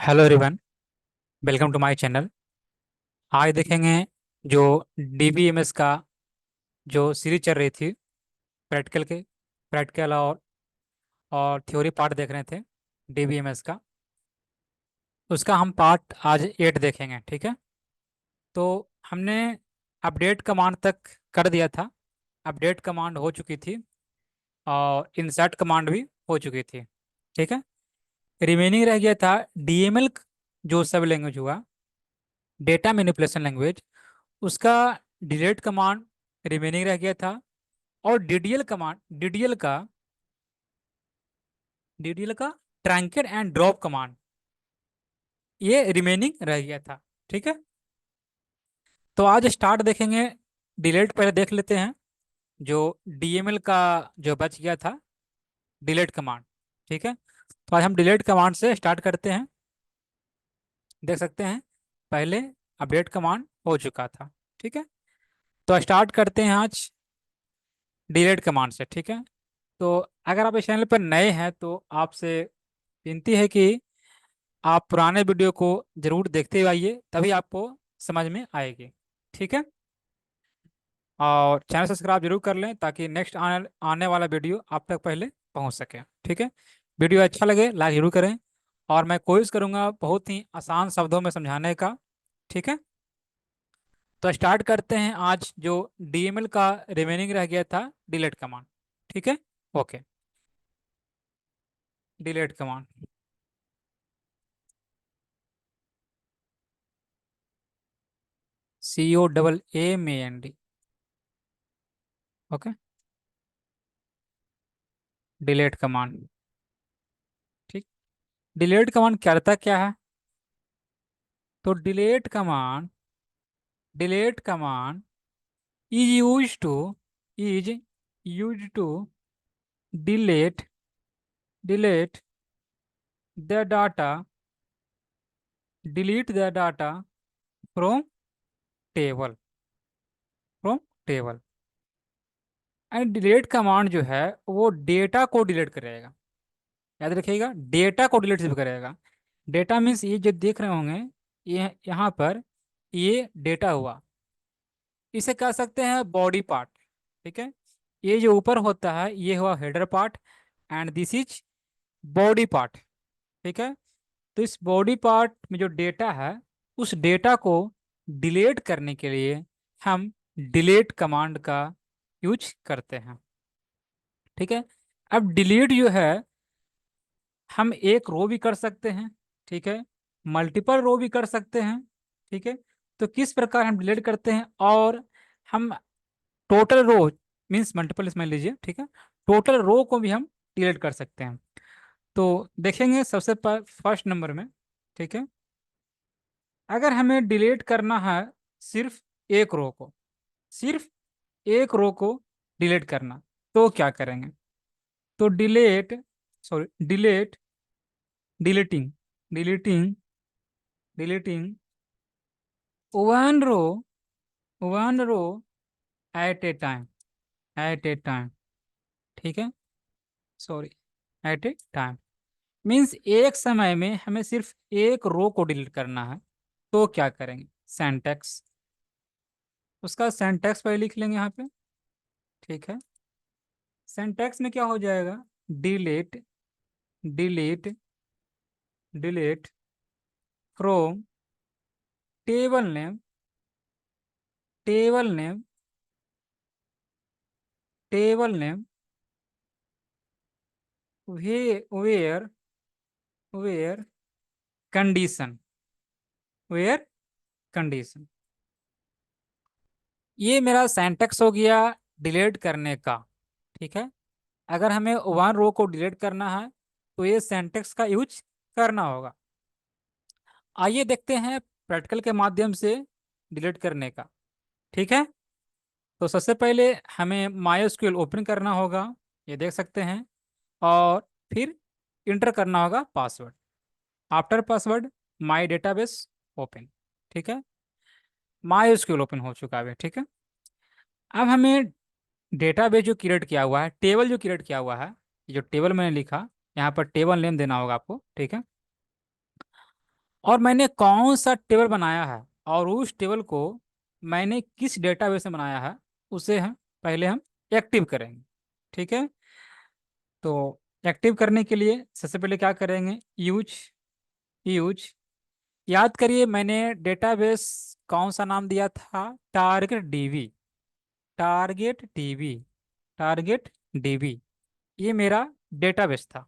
Hello everyone, welcome to my channel. आज देखेंगे जो डीबीएमएस का जो सीरीज चल रही थी, प्रैक्टिकल और थ्योरी पार्ट देख रहे थे डीबीएमएस का। उसका हम पार्ट आज 8 देखेंगे, ठीक है। तो हमने अपडेट कमांड तक कर दिया था। अपडेट कमांड हो चुकी थी और इंसर्ट कमांड भी हो चुकी थी, ठीक है। रिमेनिंग रह गया था डीएमएल, जो सब लैंग्वेज हुआ, डेटा मैनिपुलेशन लैंग्वेज, उसका डिलीट कमांड रिमेनिंग रह गया था। और डीडीएल का ट्रंकेट एंड ड्रॉप कमांड ये रिमेनिंग रह गया था, ठीक है। तो आज स्टार्ट देखेंगे। डिलीट पहले देख लेते हैं, जो डीएमएल का जो बच गया था, डिलीट कमांड, ठीक है। तो आज हम डिलीट कमांड से स्टार्ट करते हैं। देख सकते हैं पहले अपडेट कमांड हो चुका था, ठीक है। तो स्टार्ट करते हैं आज डिलीट कमांड से, ठीक है। तो अगर आप इस चैनल पर नए हैं तो आपसे विनती है कि आप पुराने वीडियो को जरूर देखते हुए आइए, तभी आपको समझ में आएगी, ठीक है। और चैनल सब्सक्राइब जरूर कर लें ताकि नेक्स्ट आने वाला वीडियो आप तक पहले पहुंच सके, ठीक है। वीडियो अच्छा लगे लाइक जरूर करें, और मैं कोशिश करूंगा बहुत ही आसान शब्दों में समझाने का, ठीक है। तो स्टार्ट करते हैं आज जो डीएमएल का रिमेनिंग रह गया था, डिलीट कमांड, ठीक है। Okay, delete command. COAAMAND, okay, delete command, ठीक। डिलीट कमांड करता क्या है? तो delete command is used to is used to delete delete the data delete the data from table from table। And delete command जो है वो data को delete करेगा। याद रखिएगा, डेटा को डिलीट सिर्फ करेगा। डेटा मीन्स ये जो देख रहे होंगे, ये यहाँ पर ये डेटा हुआ, इसे कह सकते हैं बॉडी पार्ट, ठीक है। ये जो ऊपर होता है ये हुआ header part, and this is body part, ठीक है। तो इस बॉडी पार्ट में जो डेटा है, उस डेटा को डिलीट करने के लिए हम डिलीट कमांड का यूज करते हैं, ठीक है। अब डिलीट जो है, हम एक रो भी कर सकते हैं, ठीक है, मल्टीपल रो भी कर सकते हैं, ठीक है। तो किस प्रकार हम डिलीट करते हैं, और हम टोटल रो मीन्स मल्टीपल इसमें लीजिए, ठीक है, टोटल रो को भी हम डिलीट कर सकते हैं। तो देखेंगे सबसे फर्स्ट नंबर में, ठीक है। अगर हमें डिलीट करना है सिर्फ एक रो को, सिर्फ एक रो को डिलीट करना, तो क्या करेंगे? तो delete deleting deleting deleting one row one row at a time, at a time, ठीक है, sorry, at a time means एक समय में हमें सिर्फ एक रो को डिलीट करना है, तो क्या करेंगे? सेंटेक्स, उसका सेंटेक्स पहले लिख लेंगे यहाँ पे, ठीक है। सिंटैक्स में क्या हो जाएगा? Delete delete delete from table name, table name, table name where where condition, where condition. ये मेरा सिंटैक्स हो गया डिलीट करने का, ठीक है। अगर हमें वन रो को डिलीट करना है तो ये सिंटैक्स का यूज करना होगा। आइए देखते हैं प्रैक्टिकल के माध्यम से डिलीट करने का, ठीक है। तो सबसे पहले हमें माई ओपन करना होगा, ये देख सकते हैं, और फिर इंटर करना होगा पासवर्ड। आफ्टर पासवर्ड माई डेटाबेस ओपन, ठीक है। माई ओपन हो चुका है, ठीक है। अब हमें डेटाबेस जो क्रिएट किया हुआ है, टेबल जो क्रिएट किया हुआ है, ये जो टेबल मैंने लिखा, यहाँ पर टेबल नेम देना होगा आपको, ठीक है। और मैंने कौन सा टेबल बनाया है और उस टेबल को मैंने किस डेटाबेस में बनाया है, उसे हम पहले हम एक्टिव करेंगे। ठीक है। तो एक्टिव करने के लिए सबसे पहले क्या करेंगे, यूज यूज याद करिए मैंने डेटाबेस कौन सा नाम दिया था, target dB. Target dB, target dB, ये मेरा डेटाबेस था।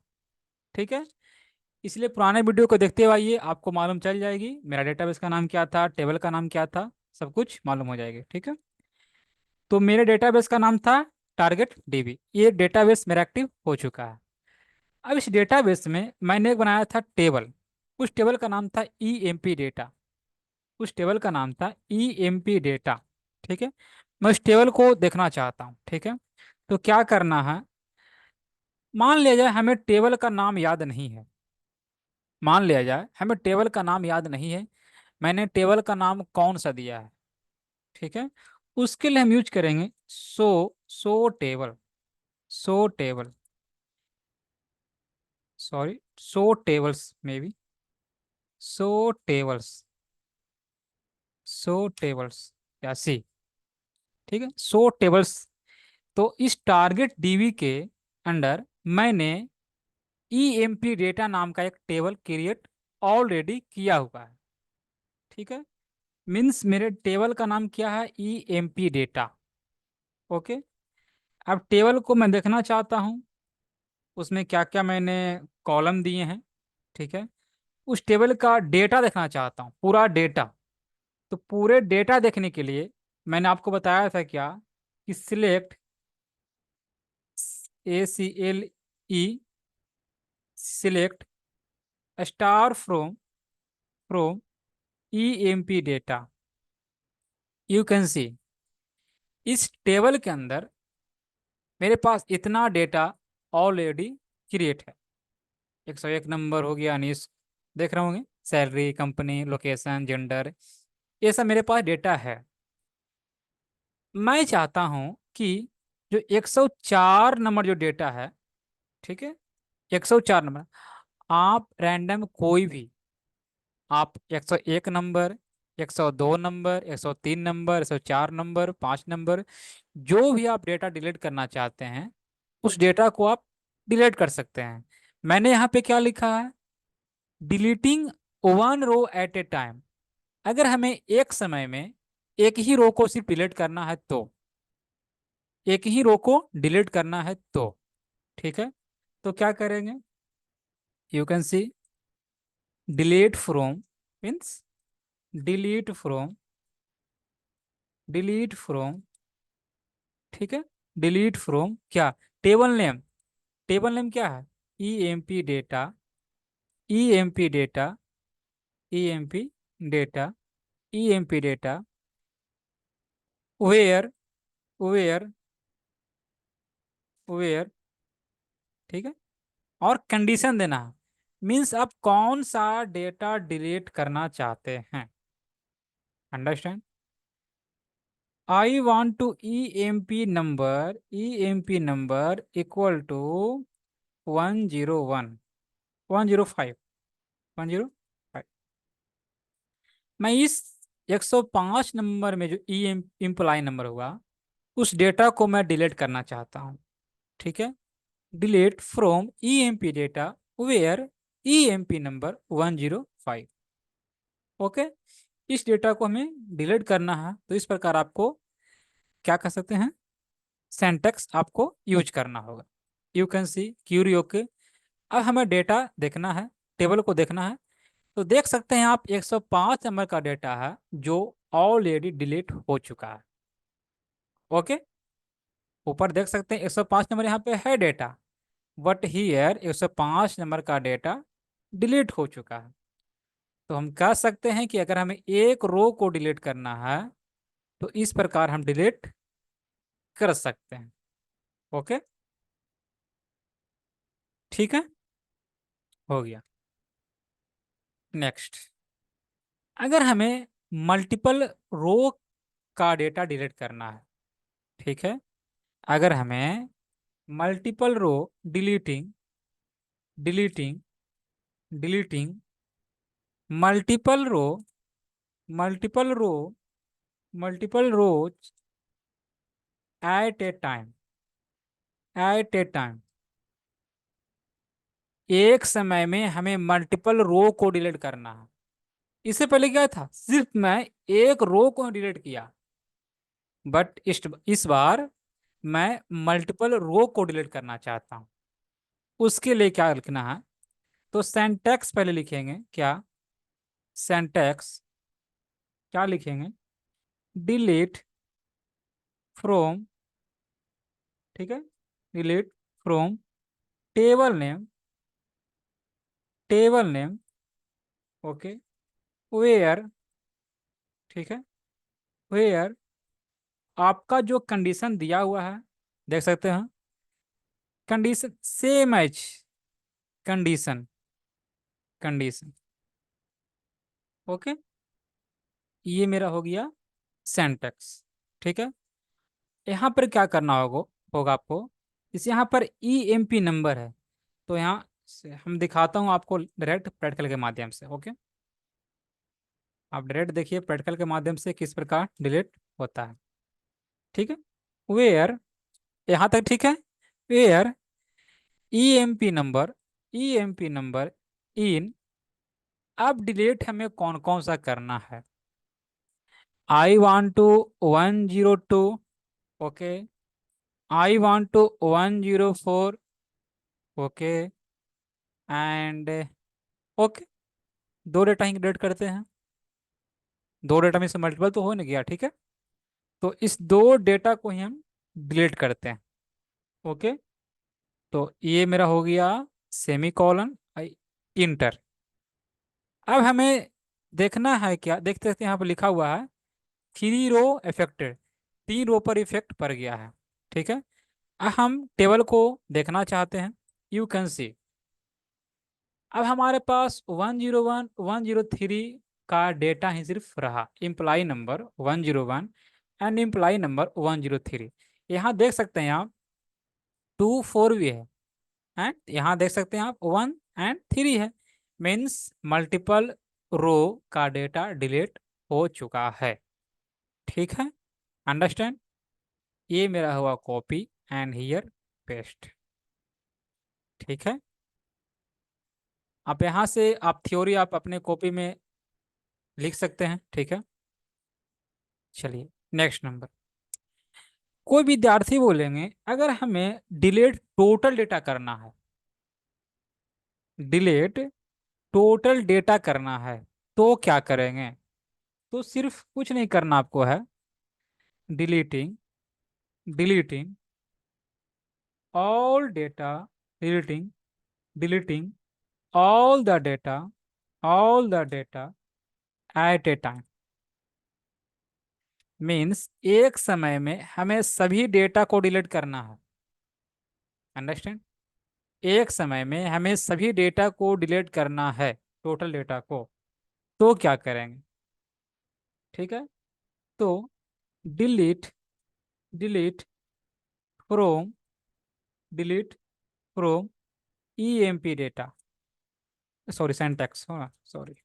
ठीक है। इसलिए पुराने वीडियो को देखते हुए आइए, आपको मालूम चल जाएगी मेरा डेटाबेस का नाम क्या था, टेबल का नाम क्या था, सब कुछ मालूम हो जाएगी। ठीक है। तो मेरे डेटाबेस का नाम था टारगेट डीबी, ये डेटाबेस मेरा एक्टिव हो चुका है। अब इस डेटाबेस में मैंने एक बनाया था टेबल, उस टेबल का नाम था ई एम पी डेटा। उस टेबल का नाम था ई एम पी डेटा। ठीक है। मैं उस टेबल को देखना चाहता हूँ। ठीक है। तो क्या करना है, मान लिया जाए हमें टेबल का नाम याद नहीं है। मान लिया जाए हमें टेबल का नाम याद नहीं है, मैंने टेबल का नाम कौन सा दिया है। ठीक है। उसके लिए हम यूज करेंगे so table. So table, sorry, so tables में भी, सो टेबल्स, सो टेबल्स या सी। ठीक है, सो टेबल्स। तो इस टारगेट डीबी के अंडर मैंने ई एम पी डेटा नाम का एक टेबल क्रिएट ऑलरेडी किया हुआ है। ठीक है। मीन्स मेरे टेबल का नाम क्या है, E M P data. Okay. अब टेबल को मैं देखना चाहता हूँ, उसमें क्या क्या मैंने कॉलम दिए हैं। ठीक है। उस टेबल का डेटा देखना चाहता हूँ, पूरा डेटा। तो पूरे डेटा देखने के लिए मैंने आपको बताया था क्या, कि select, ACLE, select star from E M P data. You can see इस टेबल के अंदर मेरे पास इतना डेटा ऑलरेडी क्रिएट है। 101 नंबर हो गया, अनीस देख रहे होंगे, सैलरी, कंपनी, लोकेशन, जेंडर, ये सब मेरे पास डेटा है। मैं चाहता हूं कि जो 104 नंबर जो डेटा है, ठीक है, 104 नंबर, आप रैंडम कोई भी, आप 101 number, 102 number, 103 number, 104 number, 5 number, जो भी आप डेटा डिलीट करना चाहते हैं, उस डेटा को आप डिलीट कर सकते हैं। मैंने यहाँ पे क्या लिखा है, deleting one row at a time. अगर हमें एक समय में एक ही रो को सिर्फ डिलीट करना है तो, एक ही रो को डिलीट करना है तो, ठीक है, तो क्या करेंगे, you can see delete from, means delete from, delete from, ठीक है, डिलीट फ्रॉम क्या, टेबल नेम। टेबल नेम क्या है, E M P data, E M P data, E M P data, E M P data, where, where, where, ठीक है, और condition देना है, मीन्स आप कौन सा डेटा डिलीट करना चाहते हैं। Understand. I want to E M P number, E M P number equal to 101, 105, 105। मैं इस 105 नंबर में जो ई एम इम्प्लाई नंबर हुआ, उस डेटा को मैं डिलीट करना चाहता हूँ। ठीक है। Delete from E M P data where E M P number 105। Okay. इस डेटा को हमें डिलीट करना है, तो इस प्रकार आपको क्या कर सकते हैं, सेंटेक्स आपको यूज करना होगा। You can see query. Okay. अब हमें डेटा देखना है, टेबल को देखना है, तो देख सकते हैं आप 105 नंबर का डेटा है जो ऑलरेडी डिलीट हो चुका है। ओके। ऊपर देख सकते हैं 105 नंबर यहाँ पे है डेटा, बट हियर 105 नंबर का डेटा डिलीट हो चुका है। तो हम कह सकते हैं कि अगर हमें एक रो को डिलीट करना है तो इस प्रकार हम डिलीट कर सकते हैं। ओके। ठीक है, हो गया। नेक्स्ट, अगर हमें मल्टीपल रो का डेटा डिलीट करना है, ठीक है, अगर हमें multiple row, deleting, deleting, deleting multiple row, multiple row, multiple rows at a time, at a time. एक समय में हमें मल्टीपल रो को डिलीट करना है। इससे पहले क्या था, सिर्फ मैं एक रो को डिलीट किया, बट इस बार मैं मल्टीपल रो को डिलीट करना चाहता हूँ। उसके लिए क्या लिखना है, तो सिंटैक्स पहले लिखेंगे क्या, सिंटैक्स क्या लिखेंगे, डिलीट फ्रॉम, ठीक है, delete from table name, table name, okay, where, ठीक है, वेयर आपका जो कंडीशन दिया हुआ है, देख सकते हैं, condition same H, condition, condition, okay, ये मेरा हो गया सिंटैक्स, ठीक है। यहाँ पर क्या करना होगा, होगा आपको, इस यहाँ पर ईएमपी नंबर है, तो यहाँ से हम दिखाता हूँ आपको डायरेक्ट प्रैक्टिकल के माध्यम से, ओके। आप डायरेक्ट देखिए प्रैक्टिकल के माध्यम से किस प्रकार डिलीट होता है, ठीक है। वेयर, यहाँ तक ठीक है, where EMP number, EMP number in, अब डिलीट हमें कौन कौन सा करना है, I want to 102, okay, I want to 104, okay, and okay, दो डेटा ही डिलीट करते हैं, दो डेटा में से मल्टीपल तो हो नहीं गया, ठीक है। तो इस दो डेटा को ही हम डिलीट करते हैं, ओके। तो ये मेरा हो गया सेमी कॉलन इंटर। अब हमें देखना है क्या, देखते देखते यहाँ पर लिखा हुआ है 3 रो इफेक्टेड, 3 रो पर इफेक्ट पड़ गया है, ठीक है। अब हम टेबल को देखना चाहते हैं, यू कैन सी, अब हमारे पास 101 103 का डेटा ही सिर्फ रहा, imply number 101 and imply number 103। यहाँ देख सकते हैं आप 2 4 भी है, एंड यहाँ देख सकते हैं आप 1 एंड 3 है, मीन्स मल्टीपल रो का डेटा डिलीट हो चुका है, ठीक है, अंडरस्टैंड। ये मेरा हुआ कॉपी एंड हियर पेस्ट, ठीक है। आप यहाँ से आप थ्योरी आप अपने कॉपी में लिख सकते हैं, ठीक है। चलिए नेक्स्ट नंबर, कोई विद्यार्थी बोलेंगे अगर हमें डिलीट टोटल डेटा करना है, डिलीट टोटल डेटा करना है, तो क्या करेंगे, तो सिर्फ कुछ नहीं करना आपको है, deleting, deleting all data, deleting, deleting all the data, all the data eight a time, means एक समय में हमें सभी डेटा को डिलीट करना है, अंडरस्टैंड। एक समय में हमें सभी डेटा को डिलीट करना है, टोटल डेटा को, तो क्या करेंगे, ठीक है। तो delete, delete from, delete from EMP data, sorry syntax, हाँ सॉरी,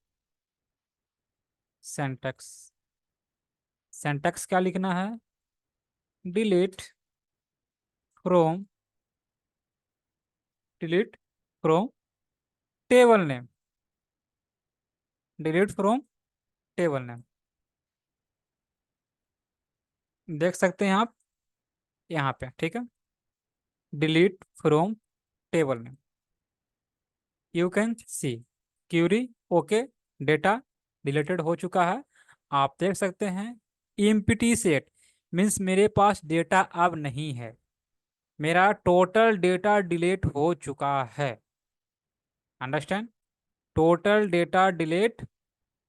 सिंटैक्स, सिंटैक्स क्या लिखना है, delete from, delete from table name, delete from table name, देख सकते हैं आप यहाँ पे, ठीक है, delete from table name, you can see query, okay, data deleted हो चुका है, आप देख सकते हैं एम्प्टी सेट, मीन्स मेरे पास डेटा अब नहीं है, मेरा टोटल डेटा डिलीट हो चुका है, understand, total data delete,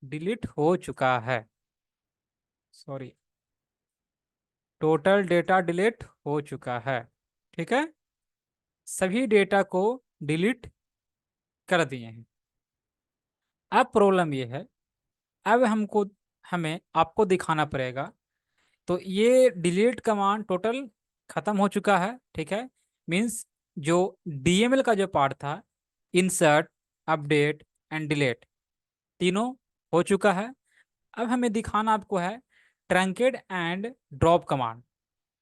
delete हो चुका है, सॉरी, टोटल डेटा डिलीट हो चुका है, ठीक है, सभी डेटा को डिलीट कर दिए हैं। अब प्रॉब्लम ये है, अब हमको, हमें आपको दिखाना पड़ेगा, तो ये डिलीट कमांड टोटल खत्म हो चुका है, ठीक है, मीन्स जो डीएमएल का जो पार्ट था, इंसर्ट, अपडेट एंड डिलीट, तीनों हो चुका है। अब हमें दिखाना आपको है ट्रंकेट एंड ड्रॉप कमांड,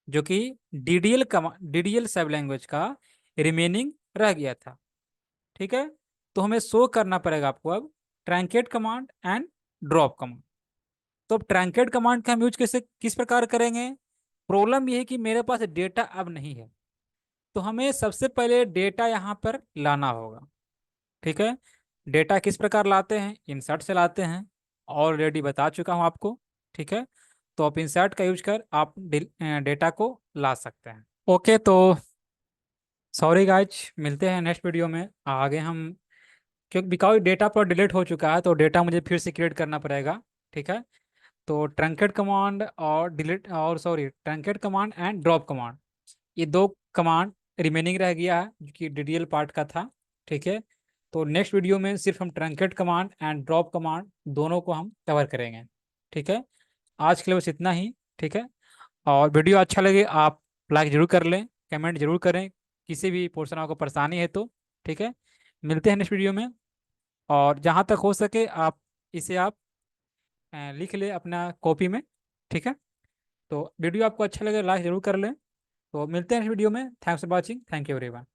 जो कि डीडीएल सब लैंग्वेज का रिमेनिंग रह गया था। ठीक है, तो हमें शो करना पड़ेगा आपको अब truncate command and drop command. तो अब ट्रंकेट कमांड का हम यूज कैसे किस प्रकार करेंगे? प्रॉब्लम ये है कि मेरे पास डेटा अब नहीं है, तो हमें सबसे पहले डेटा यहाँ पर लाना होगा। ठीक है, डेटा किस प्रकार लाते हैं? इंसर्ट से लाते हैं, ऑलरेडी बता चुका हूँ आपको। ठीक है, तो आप इंसर्ट का यूज कर आप डेटा को ला सकते हैं। ओके, तो सॉरी गाइज, मिलते हैं नेक्स्ट वीडियो में आगे हम, क्योंकि बिकॉज डेटा पर डिलीट हो चुका है तो डेटा मुझे फिर से क्रिएट करना पड़ेगा। ठीक है, तो ट्रंकेट कमांड और डिलीट और sorry truncate command and drop command, ये दो कमांड रिमेनिंग रह गया है जो कि डीडीएल पार्ट का था। ठीक है, तो नेक्स्ट वीडियो में सिर्फ हम truncate command and drop command दोनों को हम कवर करेंगे। ठीक है, आज के लिए बस इतना ही। ठीक है, और वीडियो अच्छा लगे आप लाइक जरूर कर लें, कमेंट जरूर करें, किसी भी पोर्शन आपको परेशानी है तो। ठीक है, मिलते हैं नेक्स्ट वीडियो में। और जहाँ तक हो सके आप इसे आप लिख ले अपना कॉपी में। ठीक है, तो वीडियो आपको अच्छा लगे लाइक जरूर कर लें। तो मिलते हैं नेक्स्ट वीडियो में। Thanks for watching, thank you everyone.